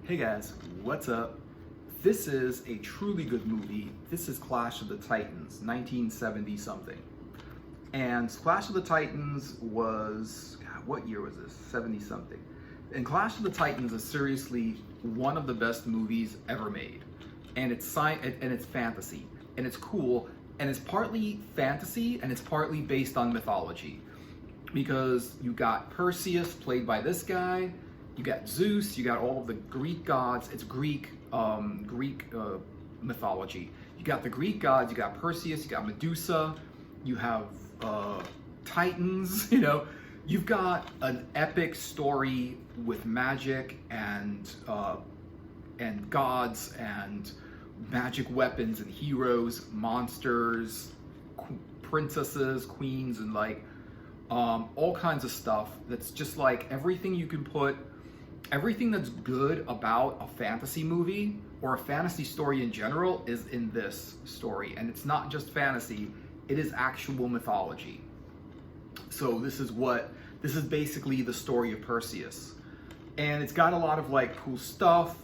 Hey guys, what's up? This is a truly good movie. This is Clash of the Titans, 1970 something. And Clash of the Titans was, God, what year was this? 70 something. And Clash of the Titans is seriously one of the best movies ever made. And it's it's fantasy, and it's cool, and it's partly fantasy and it's partly based on mythology. Because you got Perseus played by this guy, you got Zeus, you got all of the Greek gods. It's Greek mythology. You got the Greek gods, you got Perseus, you got Medusa, you have Titans. You've got an epic story with magic and gods and magic weapons and heroes, monsters, princesses, queens, and all kinds of stuff. That's just like everything that's good about a fantasy movie or a fantasy story in general is in this story. And it's not just fantasy, it is actual mythology. So this is basically the story of Perseus. And it's got a lot of cool stuff.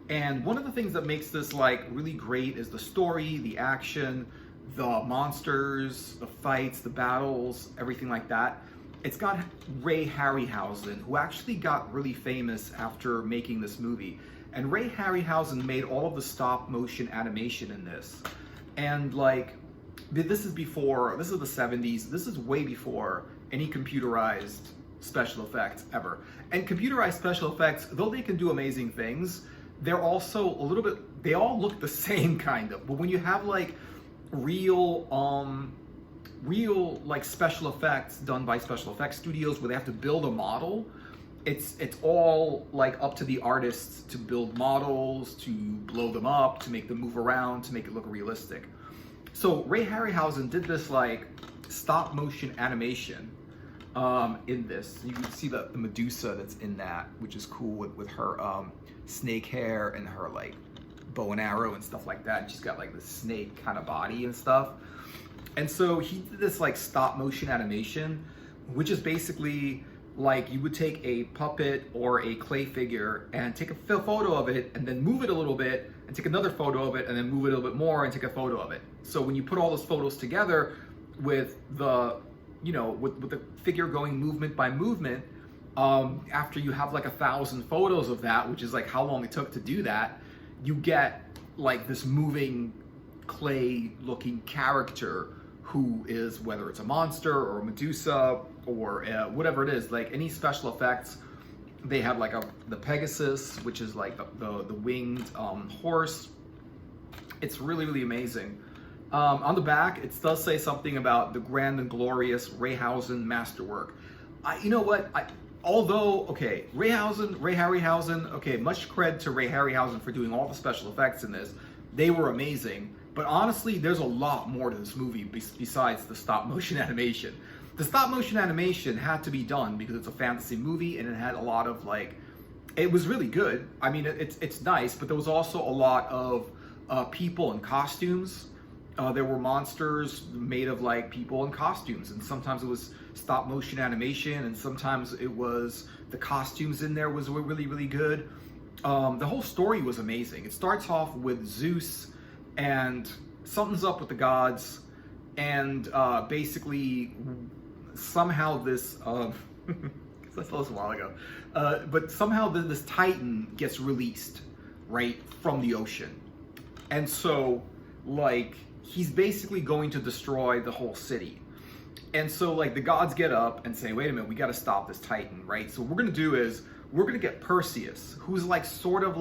And one of the things that makes this really great is the story, the action, the monsters, the fights, the battles, everything like that. It's got Ray Harryhausen, who actually got really famous after making this movie. And Ray Harryhausen made all of the stop motion animation in this. And this is the 70s. This is way before any computerized special effects ever. And computerized special effects, though they can do amazing things, they're also they all look the same kind of. But when you have real special effects done by special effects studios where they have to build a model, it's all up to the artists to build models, to blow them up, to make them move around, to make it look realistic. So Ray Harryhausen did this stop motion animation in this. You can see the Medusa that's in that, which is cool with her snake hair and her bow and arrow and stuff like that. And she's got the snake kind of body and stuff. And so he did this stop motion animation, which is basically you would take a puppet or a clay figure and take a photo of it and then move it a little bit and take another photo of it and then move it a little bit more and take a photo of it. So when you put all those photos together with the figure going movement by movement, after you have 1,000 photos of that, which is how long it took to do that, you get this moving clay looking character who is, whether it's a monster or a Medusa or whatever it is, any special effects. They have the Pegasus, which is the winged horse. It's really, really amazing. On the back, it does say something about the grand and glorious Harryhausen masterwork. You know what? Ray Harryhausen, okay, much cred to Ray Harryhausen for doing all the special effects in this. They were amazing. But honestly, there's a lot more to this movie besides the stop motion animation. The stop motion animation had to be done because it's a fantasy movie and it had a lot of it was really good. I mean, it's nice, but there was also a lot of people in costumes. There were monsters made of people in costumes, and sometimes it was stop motion animation, and sometimes it was the costumes in there were really, really good. The whole story was amazing. It starts off with Zeus and something's up with the gods, and basically somehow this I saw this a while ago, but somehow this Titan gets released right from the ocean, and so he's basically going to destroy the whole city. And so the gods get up and say, wait a minute, we got to stop this Titan, right? So what we're going to do is we're going to get Perseus, who's sort of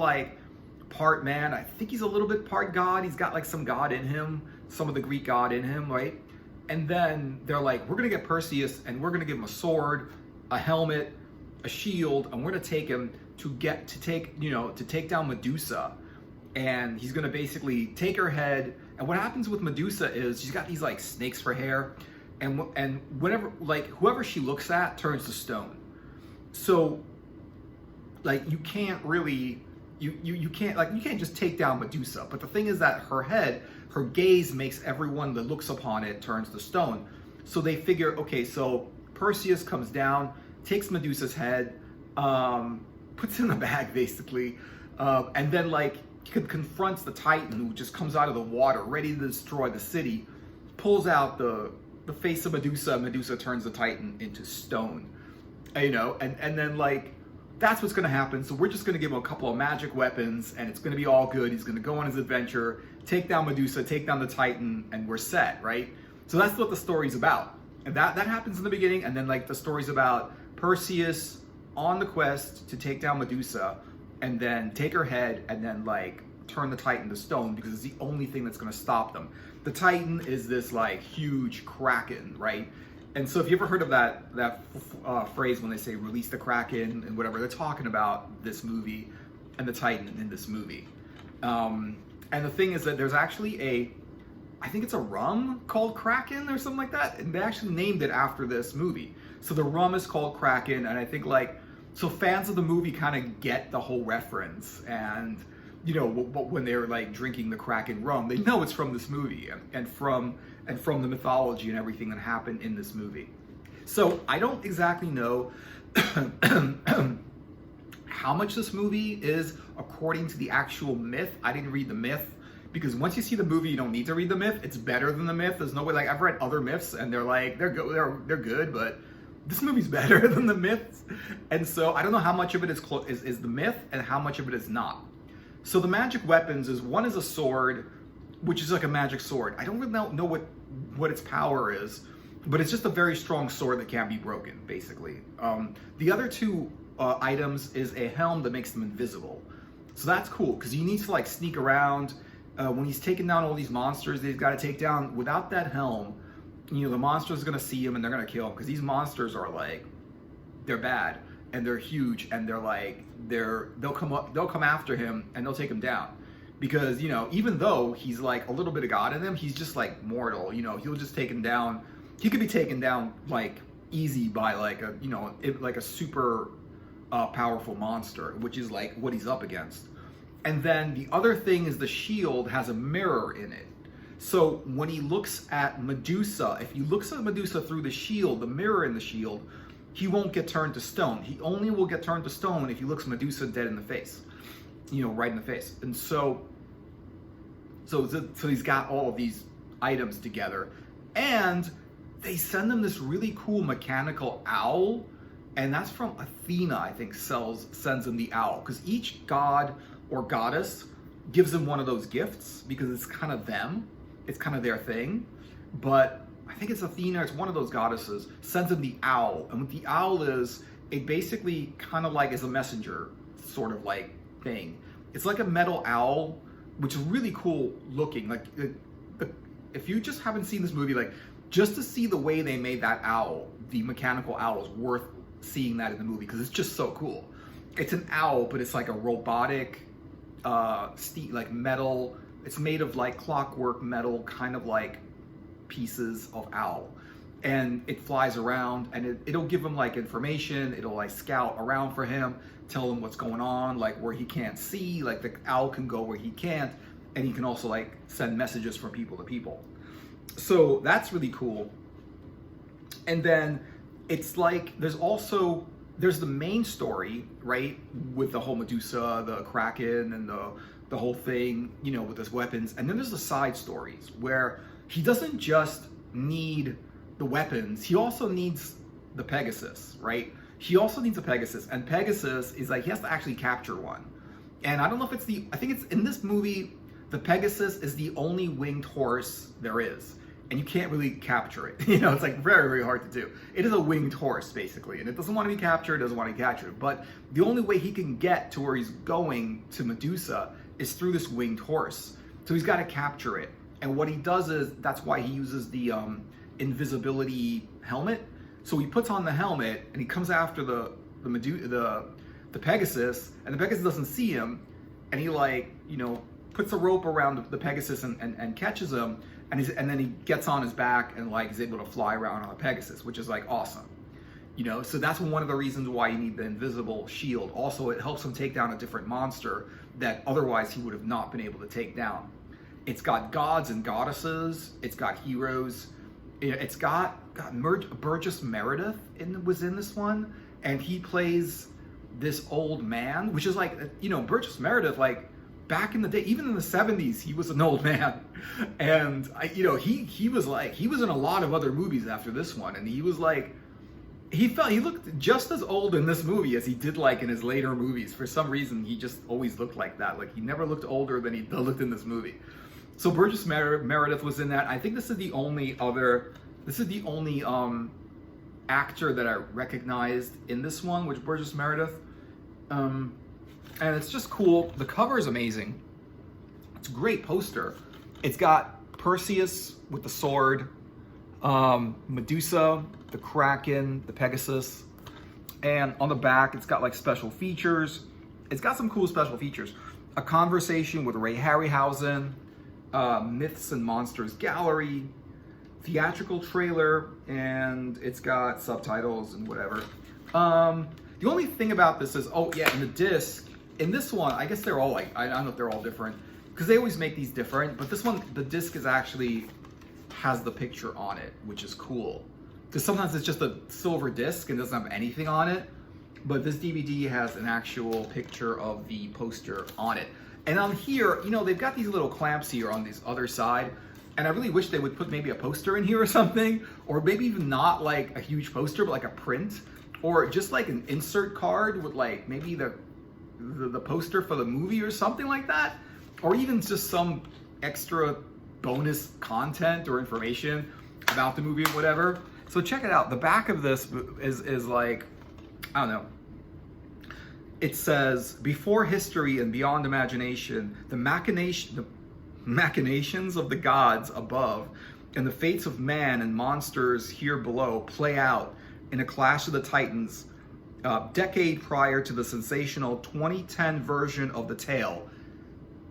part man. I think he's a little bit part god. He's got some god in him, some of the Greek god in him, right? And then they're we're going to get Perseus and we're going to give him a sword, a helmet, a shield, and we're going to take him to take down Medusa. And he's going to basically take her head. And what happens with Medusa is she's got these snakes for hair, and whenever whoever she looks at turns to stone. So you can't really you can't just take down Medusa. But the thing is that her gaze makes everyone that looks upon it turns to stone. So they figure, okay, so Perseus comes down, takes Medusa's head, puts it in a bag basically, And then like confronts the Titan, who just comes out of the water, ready to destroy the city, pulls out the face of Medusa. Medusa turns the Titan into stone, and then like that's what's going to happen. So we're just going to give him a couple of magic weapons, and it's going to be all good. He's going to go on his adventure, take down Medusa, take down the Titan, and we're set, right? So that's what the story's about. And that happens in the beginning, and then like the story's about Perseus on the quest to take down Medusa, and then take her head, and then like turn the Titan to stone, because it's the only thing that's going to stop them. The Titan is this like huge kraken, right? And so if you ever heard of that phrase when they say release the Kraken and whatever, they're talking about this movie and the Titan in this movie. And the thing is that there's actually I think it's a rum called Kraken or something like that. And they actually named it after this movie. So the rum is called Kraken. And I think so fans of the movie kind of get the whole reference. And, when they're like drinking the Kraken rum, they know it's from this movie and from the mythology and everything that happened in this movie. So I don't exactly know how much this movie is according to the actual myth. I didn't read the myth, because once you see the movie, you don't need to read the myth. It's better than the myth. There's no way. Like, I've read other myths and they're good, but this movie's better than the myths. And so I don't know how much of it is the myth and how much of it is not. So the magic weapons one is a sword, which is like a magic sword. I don't really know what its power is, but it's just a very strong sword that can't be broken, basically. The other two items is a helm that makes them invisible. So that's cool, because you need to like sneak around. When he's taking down all these monsters that he's got to take down, without that helm, the monster's going to see him and they're going to kill him, because these monsters are like, they're bad and they're huge, and they're like, they'll come after him and they'll take him down. Because, even though he's like a little bit of God in him, he's just like mortal, he'll just take him down. He could be taken down like easy by like a super powerful monster, which is like what he's up against. And then the other thing is the shield has a mirror in it. So when he looks at Medusa, if he looks at Medusa through the shield, the mirror in the shield, he won't get turned to stone. He only will get turned to stone if he looks Medusa dead in the face, right in the face. And so he's got all of these items together, and they send him this really cool mechanical owl, and that's from Athena, I think, sends him the owl, because each god or goddess gives him one of those gifts, because it's kind of them, it's kind of their thing. But I think it's Athena, it's one of those goddesses, sends him the owl, and what the owl is, it basically kind of like is a messenger sort of like thing. It's like a metal owl, which is really cool looking. Like, if you just haven't seen this movie, like, just to see the way they made that owl, the mechanical owl, is worth seeing that in the movie, because it's just so cool. It's an owl, but it's like a robotic, like metal. It's made of like clockwork metal, kind of like pieces of owl. And it flies around, and it'll give him like information. It'll like scout around for him, tell him what's going on, like where he can't see. Like the owl can go where he can't, and he can also like send messages from people to people. So that's really cool. And then it's like there's the main story, right, with the whole Medusa, the Kraken, and the whole thing, with his weapons. And then there's the side stories where he doesn't just need the weapons, he also needs the Pegasus, right? He also needs a Pegasus, and Pegasus is like, he has to actually capture one. And I don't know if I think it's in this movie, the Pegasus is the only winged horse there is, and you can't really capture it. It's like very, very hard to do. It is a winged horse, basically, and it doesn't want to be captured, doesn't want to be captured. But the only way he can get to where he's going to Medusa is through this winged horse. So he's got to capture it. And what he does is, that's why he uses the invisibility helmet. So he puts on the helmet and he comes after the Pegasus, and the Pegasus doesn't see him, and he puts a rope around the Pegasus and catches him, and then he gets on his back and like is able to fly around on the Pegasus, which is like awesome. So that's one of the reasons why you need the invisible shield. Also, it helps him take down a different monster that otherwise he would have not been able to take down. It's got gods and goddesses. It's got heroes. It's got Burgess Meredith was in this one, and he plays this old man, which is like, you know, Burgess Meredith, like back in the day, even in the 70s, he was an old man. And you know, he was in a lot of other movies after this one. And he was like, he looked just as old in this movie as he did like in his later movies. For some reason, he just always looked like that. Like he never looked older than he looked in this movie. So Burgess Meredith was in that. I think this is the only actor that I recognized in this one, which Burgess Meredith. And it's just cool. The cover is amazing. It's a great poster. It's got Perseus with the sword, Medusa, the Kraken, the Pegasus, and on the back it's got like special features. It's got some cool special features. A conversation with Ray Harryhausen, Myths and Monsters Gallery, theatrical trailer, and it's got subtitles and whatever. The only thing about this is, oh yeah, in the disc, in this one, I guess they're all like, I don't know if they're all different, because they always make these different, but this one, the disc is actually has the picture on it, which is cool. Because sometimes it's just a silver disc and doesn't have anything on it, but this DVD has an actual picture of the poster on it. And on here, you know, they've got these little clamps here on this other side, and I really wish they would put maybe a poster in here or something, or maybe even not like a huge poster, but like a print, or just like an insert card with like maybe the poster for the movie or something like that, or even just some extra bonus content or information about the movie or whatever. So check it out. The back of this is like, I don't know. It says, before history and beyond imagination, the machinations of the gods above and the fates of man and monsters here below play out in a Clash of the Titans, decade prior to the sensational 2010 version of the tale.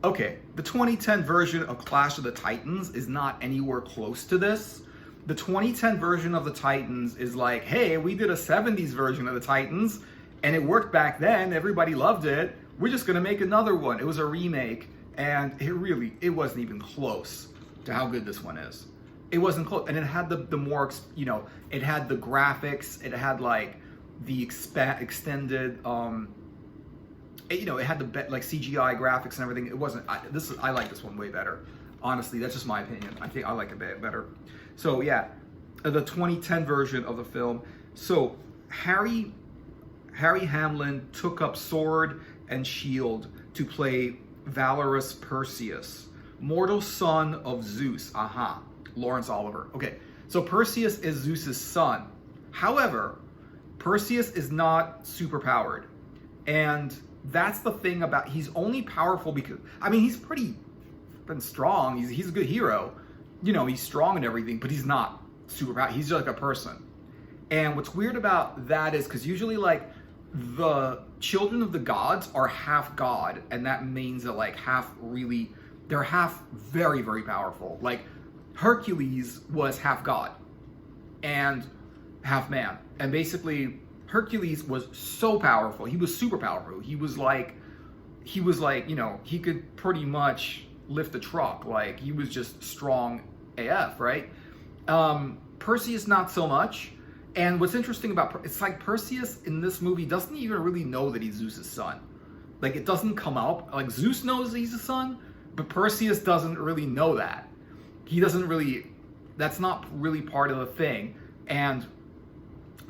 Okay, the 2010 version of Clash of the Titans is not anywhere close to this. The 2010 version of the Titans is like, hey, we did a 70s version of the Titans, and it worked back then, everybody loved it, we're just gonna make another one. It was a remake, and it wasn't even close to how good this one is. It wasn't close, and it had the more, you know, it had the graphics, it had like the extended, you know, it had the like CGI graphics and everything. It wasn't, I like this one way better. Honestly, that's just my opinion. I think I like it better. So yeah, the 2010 version of the film. So Harry Hamlin took up sword and shield to play valorous Perseus, mortal son of Zeus. Lawrence Oliver. Okay, so Perseus is Zeus's son. However, Perseus is not superpowered, and that's the thing about, he's only powerful because, I mean, he's pretty strong. He's a good hero. You know, he's strong and everything, but he's not superpowered. He's just like a person. And what's weird about that is because usually like the children of the gods are half god, and that means that like they're half very, very powerful. Like Hercules was half god and half man. And basically Hercules was so powerful. He was super powerful. He was like, you know, he could pretty much lift a truck. Like he was just strong AF, right? Perseus, not so much. And what's interesting about, it's like Perseus in this movie doesn't even really know that he's Zeus's son. Like it doesn't come up, like Zeus knows he's a son, but Perseus doesn't really know that. He doesn't really, that's not really part of the thing. And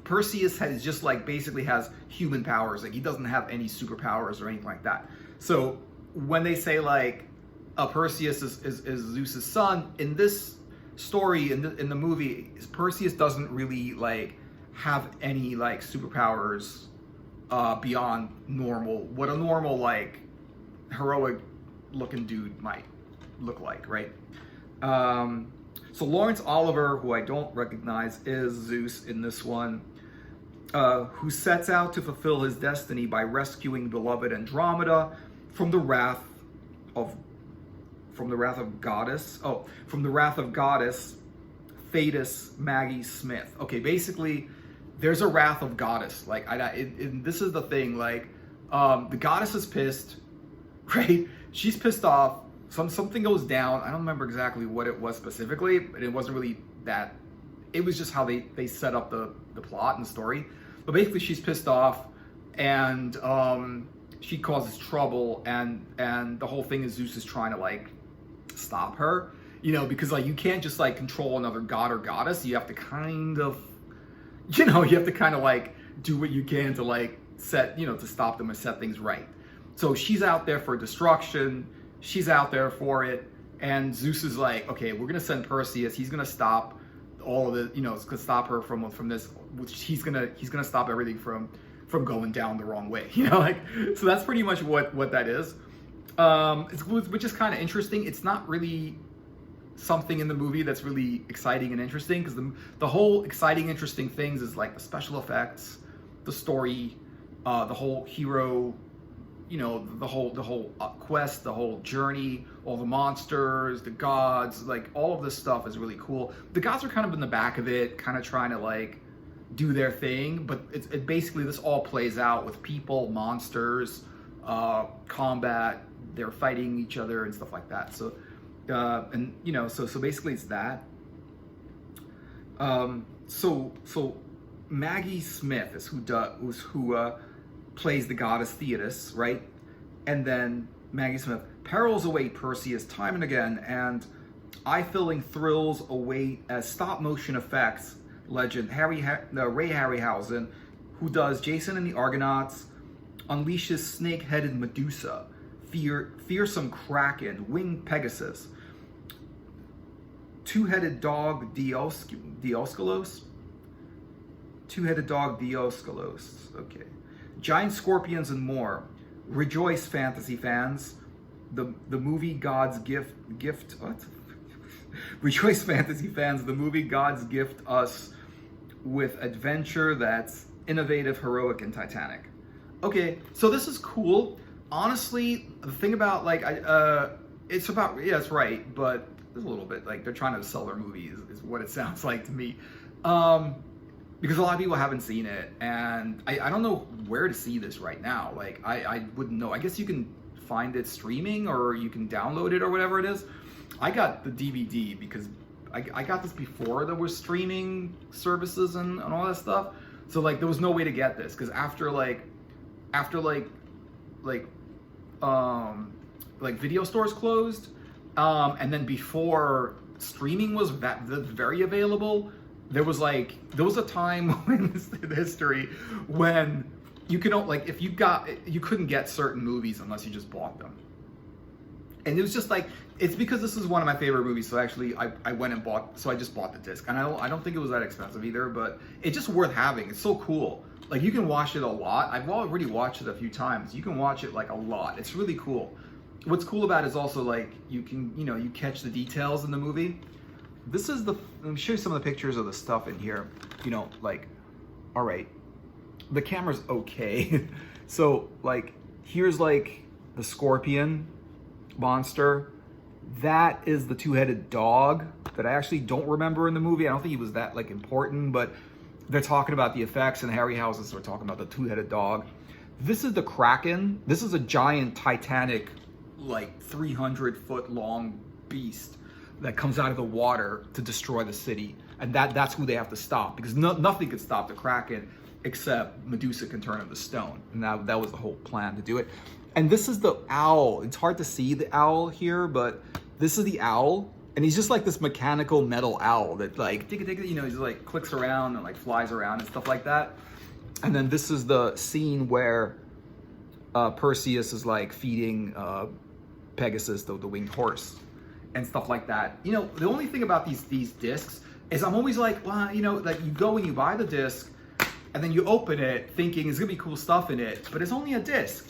Perseus has just like basically has human powers. Like he doesn't have any superpowers or anything like that. So when they say like Perseus is Zeus's son, in this story, in the movie, Perseus doesn't really like have any like superpowers beyond normal, what a normal like heroic looking dude might look like, right? So Lawrence Oliver, who I don't recognize, is Zeus in this one, who sets out to fulfill his destiny by rescuing beloved Andromeda from the wrath of goddess Thetis Maggie Smith. Okay, basically, there's a wrath of goddess. Like, this is the thing. Like, the goddess is pissed, right? She's pissed off. Something goes down. I don't remember exactly what it was specifically, but it wasn't really that. It was just how they set up the plot and the story. But basically, she's pissed off. and she causes trouble, and the whole thing is Zeus is trying to like stop her, you know, because like you can't just like control another god or goddess. You have to kind of, you know, you have to kind of like do what you can to like set, you know, to stop them and set things right. So she's out there for destruction. She's out there for it. And Zeus is like, okay, we're gonna send Perseus. He's gonna stop all of the, you know, it's gonna stop her from this. He's gonna stop everything from going down the wrong way. You know, like, so that's pretty much what that is. Which is kind of interesting. It's not really something in the movie that's really exciting and interesting, because the whole exciting, interesting things is like the special effects, the story, the whole hero, you know, the whole quest, the whole journey, all the monsters, the gods, like all of this stuff is really cool. The gods are kind of in the back of it, kind of trying to like do their thing, but it basically, this all plays out with people, monsters, combat, they're fighting each other and stuff like that. So and you know, so basically it's that. So Maggie Smith is who plays the goddess Thetis, right? And then Maggie Smith, perils await Perseus time and again, and eye-filling thrills await as stop-motion effects legend Ray Harryhausen, who does Jason and the Argonauts, unleashes snake-headed Medusa, fearsome Kraken, winged Pegasus, two-headed dog Diosculos, okay, giant scorpions and more. Rejoice, fantasy fans! The movie gods gift what? Rejoice, fantasy fans! The movie gods gift us with adventure that's innovative, heroic, and titanic. Okay, so this is cool. Honestly, the thing about like it's about, yeah, it's right, but there's a little bit like they're trying to sell their movies is what it sounds like to me. Because a lot of people haven't seen it, and I don't know where to see this right now. Like, I wouldn't know. I guess you can find it streaming, or you can download it, or whatever it is. I got the DVD because I got this before there was streaming services and all that stuff. So like there was no way to get this, because after video stores closed, and then before streaming was very available, there was a time in history when you could, like, if you couldn't get certain movies unless you just bought them. And it was just like, it's because this is one of my favorite movies, so actually I went and I just bought the disc. And I don't think it was that expensive either, but it's just worth having. It's so cool. Like, you can watch it a lot. I've already watched it a few times. You can watch it like a lot. It's really cool. What's cool about it is also like, you can, you know, you catch the details in the movie. This is let me show you some of the pictures of the stuff in here. You know, like, all right, the camera's okay. So like, here's like the scorpion monster. That is the two-headed dog that I actually don't remember in the movie. I don't think he was that like important, but they're talking about the effects, and Harryhausen starts talking about the two-headed dog. This is the Kraken. This is a giant Titanic, like 300-foot long beast that comes out of the water to destroy the city, and that's who they have to stop, because nothing could stop the Kraken except Medusa can turn into stone, and that was the whole plan to do it. And this is the owl. It's hard to see the owl here, but this is the owl, and he's just like this mechanical metal owl that like, you know, he's like clicks around and like flies around and stuff like that. And then this is the scene where Perseus is like feeding Pegasus, the winged horse, and stuff like that. You know, the only thing about these discs is I'm always like, well, you know, like you go and you buy the disc, and then you open it thinking there's gonna be cool stuff in it, but it's only a disc.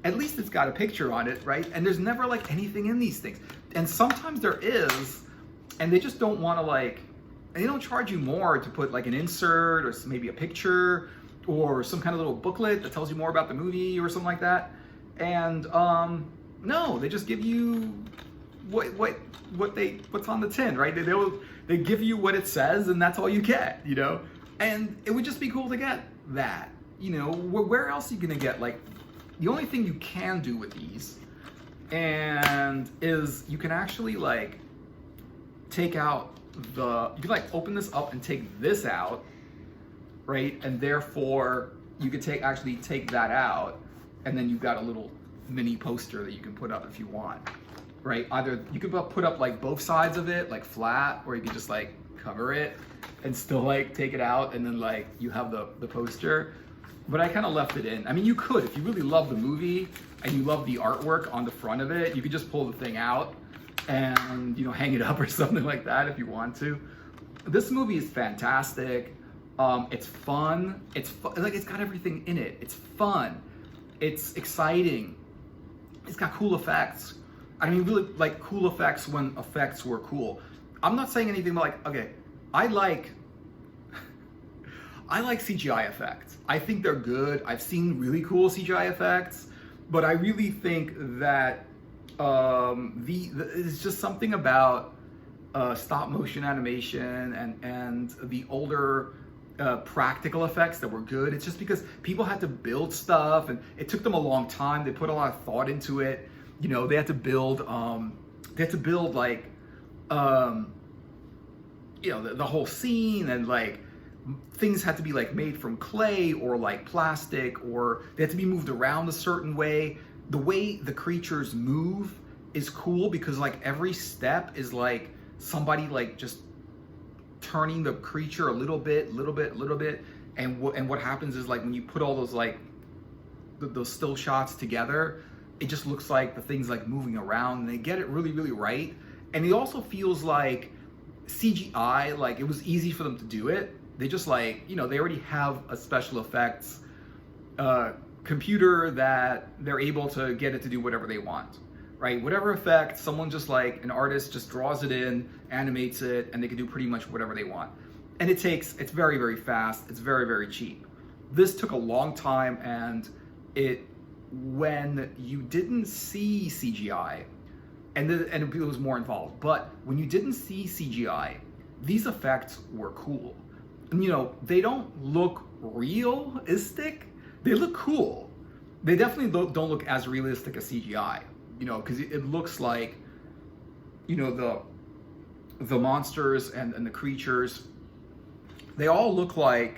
At least it's got a picture on it, right? And there's never like anything in these things. And sometimes there is, and they just don't want to like, they don't charge you more to put like an insert or maybe a picture or some kind of little booklet that tells you more about the movie or something like that. And no, they just give you what's on the tin, right? They give you what it says, and that's all you get, you know? And it would just be cool to get that, you know? Where else are you gonna get, like, the only thing you can do with these and is you can actually like take out you can like open this up and take this out, right? And therefore you could actually take that out, and then you've got a little mini poster that you can put up if you want, right? Either you could put up like both sides of it, like flat, or you could just like cover it and still like take it out, and then like you have the poster. But I kind of left it in. I mean, you could, if you really love the movie and you love the artwork on the front of it, you could just pull the thing out and, you know, hang it up or something like that if you want to. This movie is fantastic. It's fun. Like, it's got everything in it. It's fun. It's exciting. It's got cool effects. I mean, really, like, cool effects when effects were cool. I'm not saying anything like, okay, I like CGI effects. I think they're good. I've seen really cool CGI effects, but I really think that it's just something about stop motion animation and the older practical effects that were good. It's just because people had to build stuff, and it took them a long time. They put a lot of thought into it. You know, they had to build like you know, the whole scene, and like things had to be like made from clay or like plastic, or they had to be moved around a certain way. The way the creatures move is cool because like every step is like somebody like just turning the creature a little bit, and what happens is like when you put all those like those still shots together, it just looks like the thing's like moving around, and they get it really, really right. And it also feels like CGI, like it was easy for them to do it. They just like, you know, they already have a special effects computer that they're able to get it to do whatever they want, right? Whatever effect, someone just like, an artist just draws it in, animates it, and they can do pretty much whatever they want. And it's very, very fast. It's very, very cheap. This took a long time, and when you didn't see CGI, and it was more involved, but when you didn't see CGI, these effects were cool. And, you know, they don't look realistic. They look cool. They definitely don't look as realistic as CGI, you know, because it looks like, you know, the monsters and the creatures, they all look like,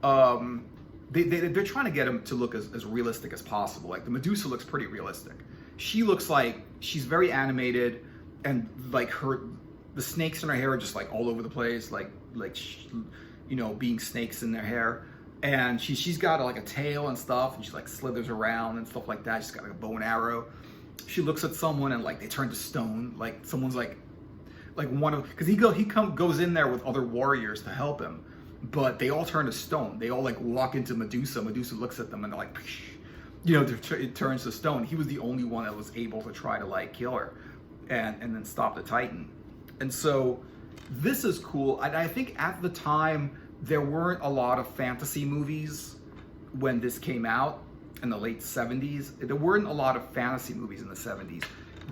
they're trying to get them to look as realistic as possible. Like the Medusa looks pretty realistic. She looks like she's very animated, and like the snakes in her hair are just like all over the place, like you know, being snakes in their hair. And she's got like a tail and stuff, and she like slithers around and stuff like that. She's got like a bow and arrow. She looks at someone and like they turn to stone. Like someone's like one of, because he goes in there with other warriors to help him, but they all turn to stone. They all like walk into Medusa. Medusa looks at them and they're like, you know, it turns to stone. He was the only one that was able to try to like kill her and then stop the Titan. And so this is cool. And I think at the time there weren't a lot of fantasy movies when this came out in the late 70s. There weren't a lot of fantasy movies in the 70s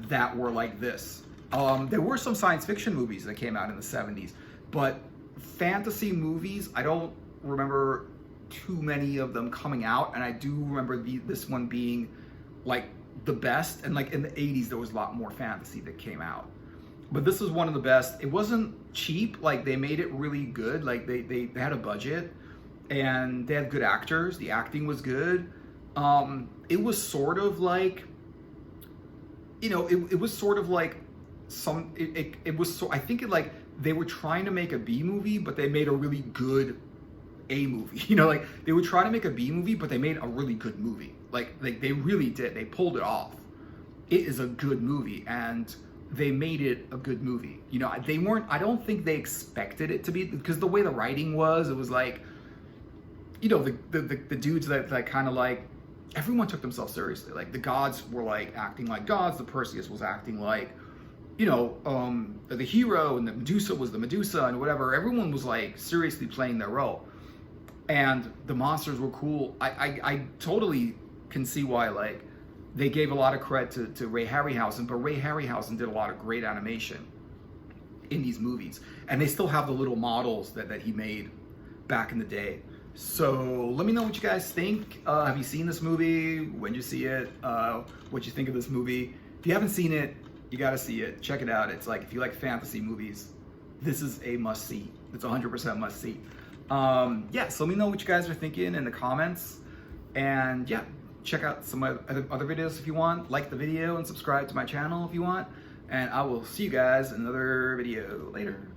that were like this. There were some science fiction movies that came out in the 70s, but fantasy movies, I don't remember too many of them coming out, and I do remember this one being like the best. And like in the 80s there was a lot more fantasy that came out, but this was one of the best. It wasn't cheap. Like they made it really good. Like they had a budget, and they had good actors. The acting was good. It was sort of like, you know, it was sort of like it was so, I think like they were trying to make a B movie, but they made a really good A movie. You know, like they would try to make a B movie, but they made a really good movie. Like they really did. They pulled it off. It is a good movie, and they made it a good movie. You know, I don't think they expected it to be, because the way the writing was, it was like, you know, the dudes that like kind of like, everyone took themselves seriously. Like the gods were like acting like gods. The Perseus was acting like, you know, the hero, and the Medusa was the Medusa, and whatever. Everyone was like seriously playing their role, and the monsters were cool. I totally can see why like they gave a lot of credit to Ray Harryhausen, but Ray Harryhausen did a lot of great animation in these movies, and they still have the little models that he made back in the day. So let me know what you guys think. Have you seen this movie? When did you see it? What you think of this movie? If you haven't seen it, you gotta see it. Check it out. It's like, if you like fantasy movies, this is a must see. It's 100% must see. Yeah, so let me know what you guys are thinking in the comments. And yeah, check out some other videos if you want. Like the video and subscribe to my channel if you want. And I will see you guys in another video later.